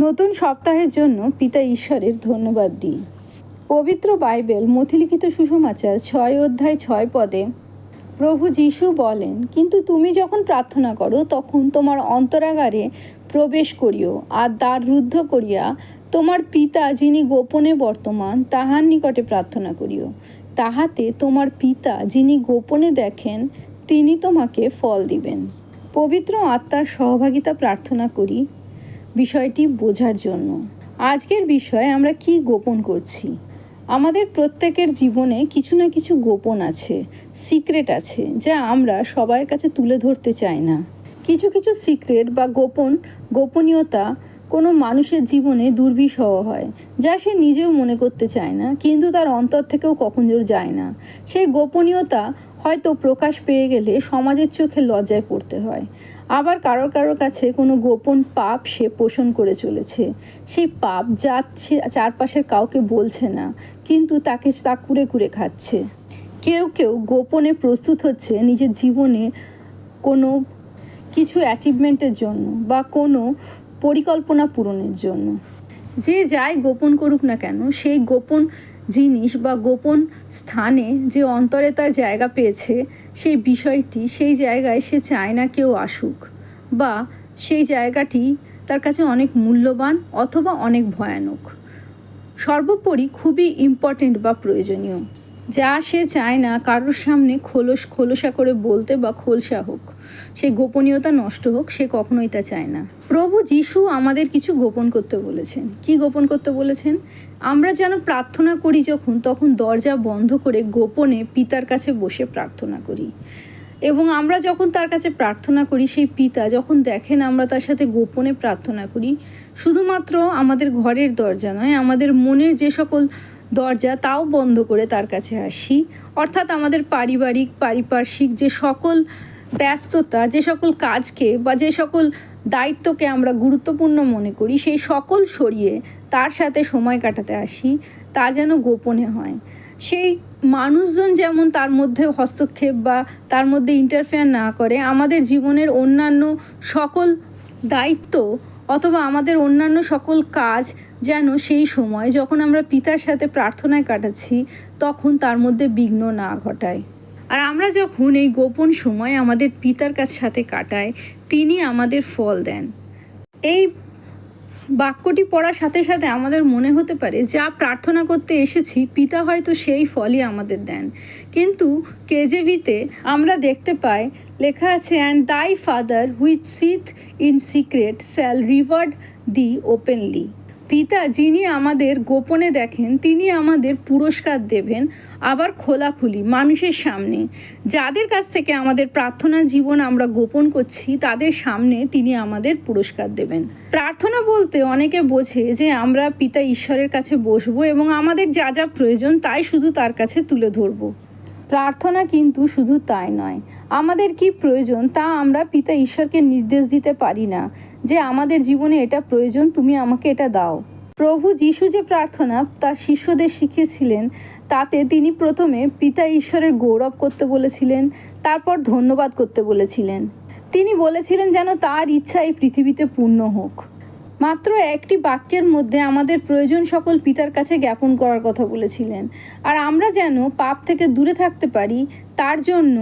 নতুন সপ্তাহের জন্য পিতা ঈশ্বরের ধন্যবাদ দিই। পবিত্র বাইবেল মথিলিখিত সুসমাচার 6 অধ্যায় 6 পদে প্রভু যীশু বলেন, কিন্তু তুমি যখন প্রার্থনা করো তখন তোমার অন্তরাগারে প্রবেশ করিও, আর দ্বার রুদ্ধ করিয়া তোমার পিতা যিনি গোপনে বর্তমান তাহার নিকটে প্রার্থনা করিও। তাহাতে তোমার পিতা যিনি গোপনে দেখেন তিনি তোমাকে ফল দিবেন। পবিত্র আত্মার সহভাগিতা প্রার্থনা করি বিষয়টি বোঝার জন্য। আজকের বিষয়ে আমরা কি গোপন করছি? আমাদের প্রত্যেকের জীবনে কিছু না কিছু গোপন আছে, সিক্রেট আছে, যা আমরা সবার কাছে তুলে ধরতে চাই না। কিছু কিছু সিক্রেট বা গোপনীয়তা কোনো মানুষের জীবনে দুর্বিষহ হয়, যা সে নিজেও মনে করতে চায় না, কিন্তু তার অন্তর থেকেও কখনো যায় না। সেই গোপনীয়তা হয়তো প্রকাশ পেয়ে গেলে সমাজের চোখে লজ্জায় পড়তে হয়। আবার কারোর কাছে কোনো গোপন পাপ সে পোষণ করে চলেছে। সেই পাপ যাচ্ছে চারপাশের কাউকে বলছে না, কিন্তু তাকে তা কুরে কুরে খাচ্ছে। কেউ গোপনে প্রস্তুত হচ্ছে নিজের জীবনে কোনো কিছু অ্যাচিভমেন্টের জন্য বা কোনো পরিকল্পনা পূরণের জন্য। যে যাই গোপন করুক না কেন, সেই গোপন জিনিস বা গোপন স্থানে যে অন্তরে তার জায়গা পেয়েছে, সেই বিষয়টি সেই জায়গায় সে চায় না কেউ আসুক, বা সেই জায়গাটি তার কাছে অনেক মূল্যবান অথবা অনেক ভয়ানক, সর্বোপরি খুবই ইম্পর্টেন্ট বা প্রয়োজনীয়, যা সে চায় না কারোর সামনে খোলসা করে বলতে বা খোলসা হোক, সেই গোপনীয়তা নষ্ট হোক, সে কখনোই তা চায় না। প্রভু যীশু আমাদের কিছু গোপন করতে বলেছেন। কি গোপন করতে বলেছেন? আমরা যেন প্রার্থনা করি তখন দরজা বন্ধ করে গোপনে পিতার কাছে বসে প্রার্থনা করি। এবং আমরা যখন তার কাছে প্রার্থনা করি, সেই পিতা যখন দেখেন আমরা তার সাথে গোপনে প্রার্থনা করি, শুধুমাত্র আমাদের ঘরের দরজা নয়, আমাদের মনের যে সকল দরজা তাও বন্ধ করে তার কাছে আসি। অর্থাৎ আমাদের পারিপার্শ্বিক যে সকল ব্যস্ততা, যে সকল কাজকে বা যে সকল দায়িত্বকে আমরা গুরুত্বপূর্ণ মনে করি, সেই সকল সরিয়ে তার সাথে সময় কাটাতে আসি, তা যেন গোপনে হয়। সেই মানুষজন যেমন তার মধ্যে হস্তক্ষেপ বা তার মধ্যে ইন্টারফেয়ার না করে, আমাদের জীবনের অন্যান্য সকল দায়িত্ব অথবা আমাদের অন্যান্য সকল কাজ যেন সেই সময় যখন আমরা পিতার সাথে প্রার্থনায় কাটাচ্ছি তখন তার মধ্যে বিঘ্ন না ঘটায়। আর আমরা যখন এই গোপন সময় আমাদের পিতার সাথে কাটাই, তিনি আমাদের ফল দেন। এই বাক্যটি পড়ার সাথে সাথে আমাদের মনে হতে পারে যা প্রার্থনা করতে এসেছি পিতা হয়তো সেই ফলই আমাদের দেন, কিন্তু কেজেভিতে আমরা দেখতে পাই লেখা আছে, and thy father which seeth in secret shall reward thee openly. পিতা যিনি আমাদের গোপনে দেখেন তিনি আমাদের পুরস্কার দেবেন, আবার খোলাখুলি মানুষের সামনে। যাদের কাছ থেকে আমাদের প্রার্থনা জীবন আমরা গোপন করছি তাদের সামনে তিনি আমাদের পুরস্কার দেবেন। প্রার্থনা বলতে অনেকে বোঝে যে আমরা পিতা ঈশ্বরের কাছে বসবো এবং আমাদের যা যা প্রয়োজন তাই শুধু তার কাছে তুলে ধরবো। প্রার্থনা কিন্তু শুধু তাই নয়, আমাদের কি প্রয়োজন তা আমরা পিতা ঈশ্বরকে নির্দেশ দিতে পারি না যে আমাদের জীবনে এটা প্রয়োজন, তুমি আমাকে এটা দাও। প্রভু যীশু যে প্রার্থনা তার শিষ্যদের শিখিয়েছিলেন, তাতে তিনি প্রথমে পিতা ঈশ্বরের গৌরব করতে বলেছিলেন, তারপর ধন্যবাদ করতে বলেছিলেন। তিনি বলেছিলেন যেন তার ইচ্ছা এই পৃথিবীতে পূর্ণ হোক। মাত্র একটি বাক্যের মধ্যে আমাদের প্রয়োজন সকল পিতার কাছে জ্ঞাপন করার কথা বলেছিলেন। আর আমরা যেন পাপ থেকে দূরে থাকতে পারি তার জন্য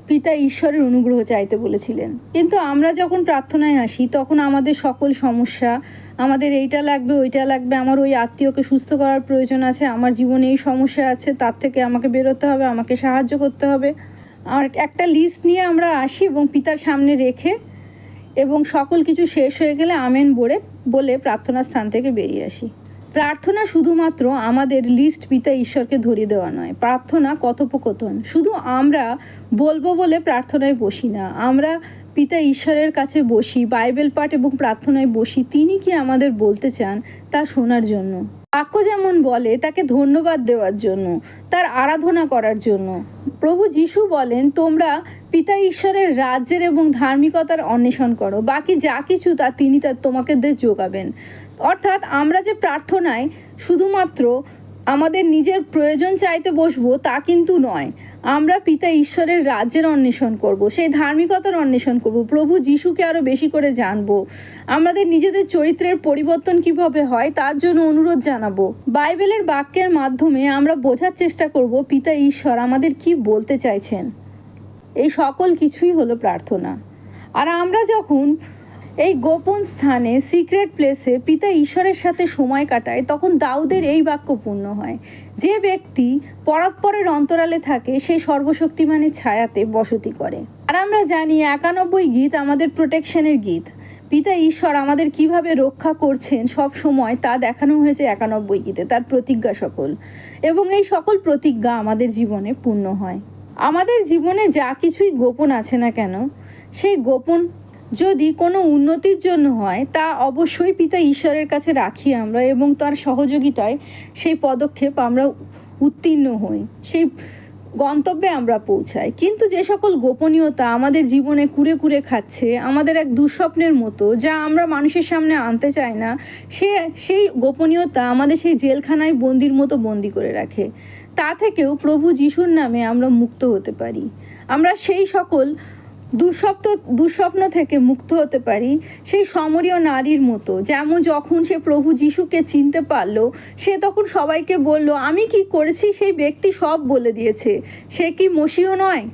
পিতা ঈশ্বরের অনুগ্রহ চাইতে বলেছিলেন। কিন্তু আমরা যখন প্রার্থনায় আসি তখন আমাদের সকল সমস্যা, আমাদের এইটা লাগবে ওইটা লাগবে, আমার ওই আত্মীয়কে সুস্থ করার প্রয়োজন আছে, আমার জীবনে এই সমস্যা আছে, তার থেকে আমাকে বেরোতে হবে, আমাকে সাহায্য করতে হবে, আর একটা লিস্ট নিয়ে আমরা আসি এবং পিতার সামনে রেখে এবং সকল কিছু শেষ হয়ে গেলে আমেন বলে প্রার্থনা স্থান থেকে বেরিয়ে আসি। প্রার্থনা শুধুমাত্র আমাদের লিস্ট পিতা ঈশ্বরকে ধরিয়ে দেওয়া নয়, প্রার্থনা কথোপকথন। শুধু আমরা বলবো বলে প্রার্থনায় বসি না, আমরা পিতা ঈশ্বরের কাছে বসি, বাইবেল পাঠ এবং প্রার্থনায় বসি তিনি কি আমাদের বলতে চান তা শোনার জন্য। বাক্য যেমন বলে তাকে ধন্যবাদ দেওয়ার জন্য, তার আরাধনা করার জন্য। প্রভু যীশু বলেন, তোমরা পিতা ঈশ্বরের রাজ্যের এবং ধার্মিকতার অন্বেষণ করো, বাকি যা কিছু তিনি তোমাকে যোগাবেন। অর্থাৎ আমরা যে প্রার্থনায় শুধুমাত্র আমাদের নিজের প্রয়োজন চাইতে বসবো তা কিন্তু নয়। আমরা পিতা ঈশ্বরের রাজ্যের অন্বেষণ করব, সেই ধার্মিকতার অন্বেষণ করব, প্রভু যিশুকে আরও বেশি করে জানবো। আমাদের নিজেদের চরিত্রের পরিবর্তন কিভাবে হয় তার জন্য অনুরোধ জানাবো। বাইবেলের বাক্যের মাধ্যমে আমরা বোঝার চেষ্টা করব পিতা ঈশ্বর আমাদের কি বলতে চাইছেন। এই সকল কিছুই হলো প্রার্থনা। আর আমরা যখন এই গোপন স্থানে সিক্রেট প্লেসে পিতা ঈশ্বরের সাথে সময় কাটায় তখন দাউদের এই বাক্য পূর্ণ হয়, যে ব্যক্তি পরাৎপরের অন্তরালে থাকে সে সর্বশক্তিমানের ছায়াতে বসতি করে। আর আমরা জানি 91 গীত আমাদের প্রোটেকশনের গীত। পিতা ঈশ্বর আমাদের কিভাবে রক্ষা করছেন সব সময় তা দেখানো হয়েছে 91 গীতে, তার প্রতিজ্ঞা সকল, এবং এই সকল প্রতিজ্ঞা আমাদের জীবনে পূর্ণ হয়। আমাদের জীবনে যা কিছুই গোপন আছে না কেন, সেই গোপন যদি কোনো উন্নতির জন্য হয় তা অবশ্যই পিতা ঈশ্বরের কাছে রাখি আমরা, এবং তার সহযোগিতায় সেই পদক্ষেপ আমরা উত্তীর্ণ হই, সেই গন্তব্যে আমরা পৌঁছাই। কিন্তু যে সকল গোপনীয়তা আমাদের জীবনে কুরে কুরে খাচ্ছে, আমাদের এক দুঃস্বপ্নের মতো, যা আমরা মানুষের সামনে আনতে চাই না, সেই গোপনীয়তা আমাদের সেই জেলখানায় বন্দির মতো বন্দি করে রাখে। তা থেকেও প্রভু যিশুর নামে আমরা মুক্ত হতে পারি। আমরা সেই সকল দুঃস্বপ্ন থেকে মুক্ত হতে পারি সেই সমরীয় নারীর মতো, যেমন যখন সে প্রভু যিশুকে চিনতে পারলো, সে তখন সবাইকে বলল, আমি কি করেছি সেই ব্যক্তি সব বলে দিয়েছে। সে কি মসিহ নয়?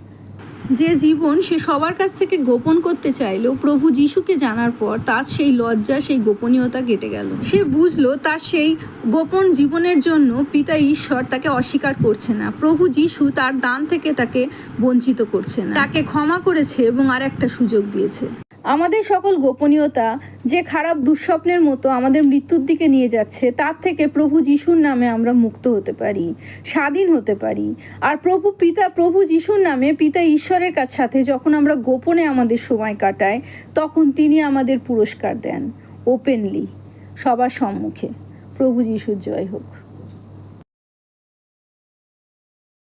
যে জীবন সে সবার কাছ থেকে গোপন করতে চাইলো, প্রভু যিশুকে জানার পর তার সেই লজ্জা, সেই গোপনীয়তা কেটে গেল। সে বুঝলো তার সেই গোপন জীবনের জন্য পিতা ঈশ্বর তাকে অস্বীকার করছে না। প্রভু যিশু তার দান থেকে তাকে বঞ্চিত করছে না, তাকে ক্ষমা করেছে এবং আর একটা সুযোগ দিয়েছে। আমাদের সকল গোপনীয়তা যে খারাপ দুঃস্বপ্নের মতো আমাদের মৃত্যুর দিকে নিয়ে যাচ্ছে, তার থেকে প্রভু যিশুর নামে আমরা মুক্ত হতে পারি, স্বাধীন হতে পারি। আর প্রভু যিশুর নামে পিতা ঈশ্বরের সাথে যখন আমরা গোপনে আমাদের সময় কাটাই, তখন তিনি আমাদের পুরস্কার দেন ওপেনলি, সবার সম্মুখে। প্রভু যিশুর জয় হোক।